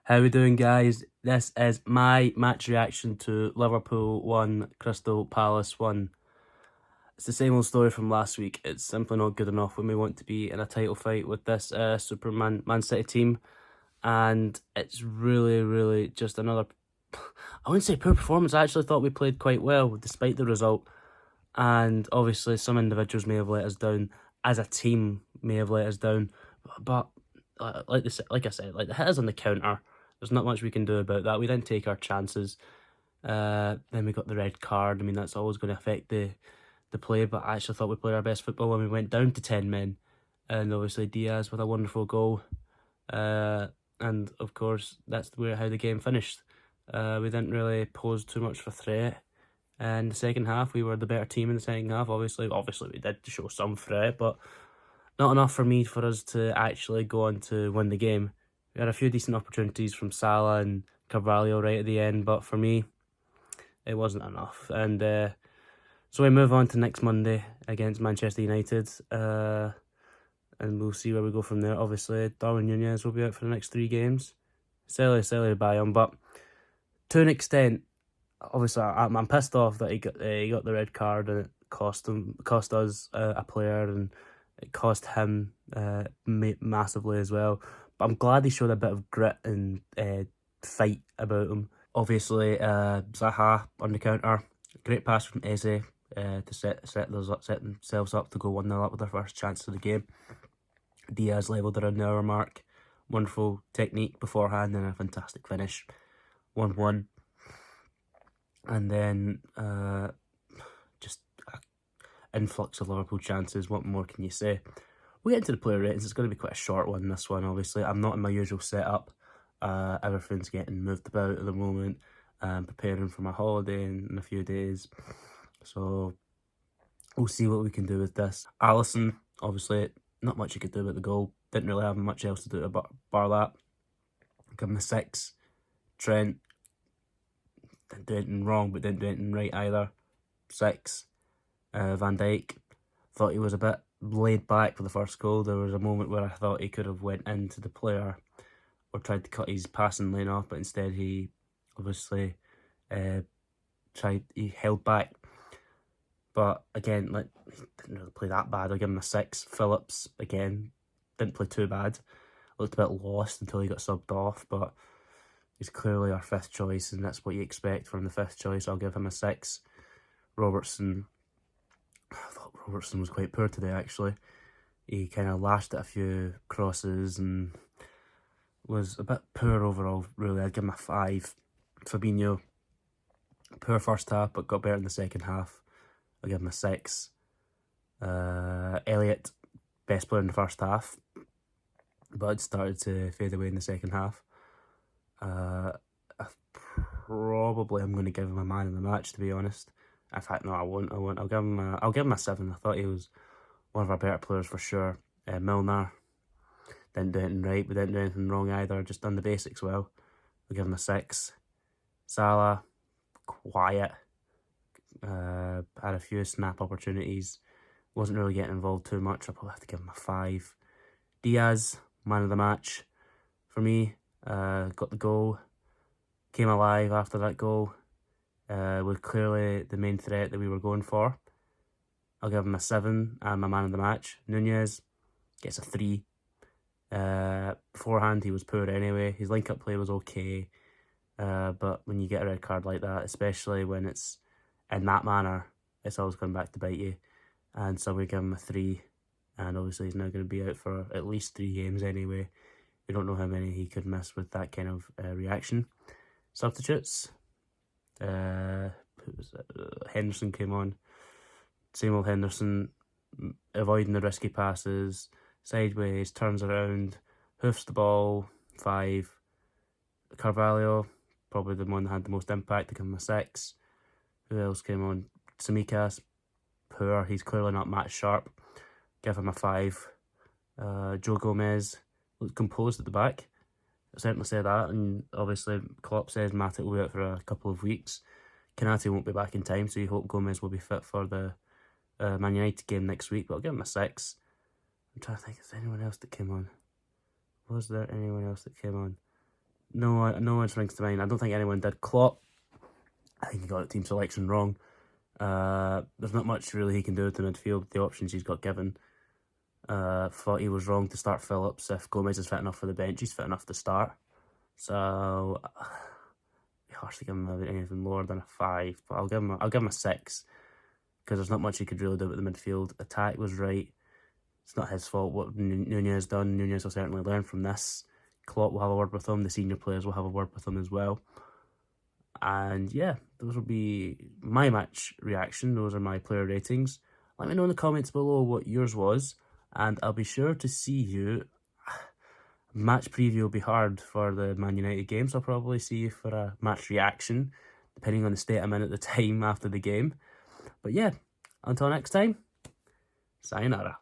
How we doing, guys? This is my match reaction to Liverpool 1, Crystal Palace 1. It's the same old story from last week. It's simply not good enough when we want to be in a title fight with this Superman Man City team. And it's really just another, I wouldn't say poor performance. I actually thought we played quite well despite the result. And obviously some individuals may have let us down. As a team may have let us down. But like I said, like the hitters on the counter, there's not much we can do about that. We didn't take our chances. Then we got the red card. I mean, that's always going to affect the play, but I actually thought we played our best football when we went down to 10 men. And obviously Diaz with a wonderful goal. And of course, that's how the game finished. We didn't really pose too much for threat. In the second half, we were the better team in the second half. Obviously we did show some threat, but not enough for us to actually go on to win the game. We had a few decent opportunities from Salah and Carvalho right at the end, but for me, it wasn't enough. And so we move on to next Monday against Manchester United, and we'll see where we go from there. Obviously, Darwin Nunez will be out for the next 3 games. Silly by him, but to an extent, obviously I'm pissed off that he got the red card and it cost us a player, and it cost him massively as well. But I'm glad he showed a bit of grit and fight about him. Obviously, Zaha on the counter, great pass from Eze to set themselves up to go 1-0 up with their first chance of the game. Diaz levelled around the hour mark. Wonderful technique beforehand and a fantastic finish. 1-1. And then just an influx of Liverpool chances. What more can you say? We'll get into the player ratings. It's going to be quite a short one, this one, obviously. I'm not in my usual setup. Everything's getting moved about at the moment. I'm preparing for my holiday in a few days. So we'll see what we can do with this. Alisson, obviously, not much you could do about the goal. Didn't really have much else to do about bar that. Give him a 6. Trent, didn't do anything wrong, but didn't do anything right either. 6. Van Dijk, thought he was a bit laid back for the first goal. There was a moment where I thought he could have went into the player or tried to cut his passing lane off, but instead he obviously he held back. But again, like, he didn't really play that bad. I'll give him a 6. Phillips, again, didn't play too bad. Looked a bit lost until he got subbed off, but he's clearly our 5th choice, and that's what you expect from the 5th choice. I'll give him a 6. Robertson, I thought Robertson was quite poor today, actually. He kind of lashed at a few crosses and was a bit poor overall, really. I'd give him a 5. Fabinho, poor first half, but got better in the second half. I'll give him a 6. Elliott, best player in the first half, but started to fade away in the second half. Probably I'm going to give him a man of the match, to be honest. In fact, no, I won't. I'll give him a 7. I thought he was one of our better players for sure. Milner, didn't do anything right, but didn't do anything wrong either. Just done the basics well. I'll give him a 6. Salah, quiet. Had a few snap opportunities. Wasn't really getting involved too much. I'll probably have to give him a 5. Diaz, man of the match for me. Got the goal. Came alive after that goal. Was clearly the main threat that we were going for. I'll give him a 7 and my man of the match. Nunez gets a 3. Beforehand, he was poor anyway. His link-up play was okay. But when you get a red card like that, especially when it's in that manner, it's always coming back to bite you. And so we give him a 3. And obviously he's now going to be out for at least 3 games anyway. We don't know how many he could miss with that kind of reaction. Substitutes. Who was it? Henderson came on. Same old Henderson, avoiding the risky passes, sideways, turns around, hoofs the ball, 5. Carvalho, probably the one that had the most impact, to give him a 6. Who else came on? Tsimikas, poor, he's clearly not match sharp. Give him a 5. Joe Gomez looked composed at the back. I certainly say that, and obviously Klopp says Matic will be out for a couple of weeks. Kanate won't be back in time, so you hope Gomez will be fit for the Man United game next week, but I'll give him a 6. I'm trying to think, is there anyone else that came on? Was there anyone else that came on? No one springs to mind. I don't think anyone did. Klopp, I think he got the team selection wrong. There's not much really he can do with the midfield, the options he's got given. Thought he was wrong to start Phillips. If Gomez is fit enough for the bench, he's fit enough to start. So, it's harsh to give him anything lower than a 5, but I'll give him a 6, because there's not much he could really do with the midfield. Attack was right. It's not his fault what Nunez done. Nunez will certainly learn from this. Klopp will have a word with him. The senior players will have a word with him as well. And yeah, those will be my match reaction. Those are my player ratings. Let me know in the comments below what yours was, and I'll be sure to see you. Match preview will be hard for the Man United game, so I'll probably see you for a match reaction, depending on the state I'm in at the time after the game. But yeah, until next time, sayonara.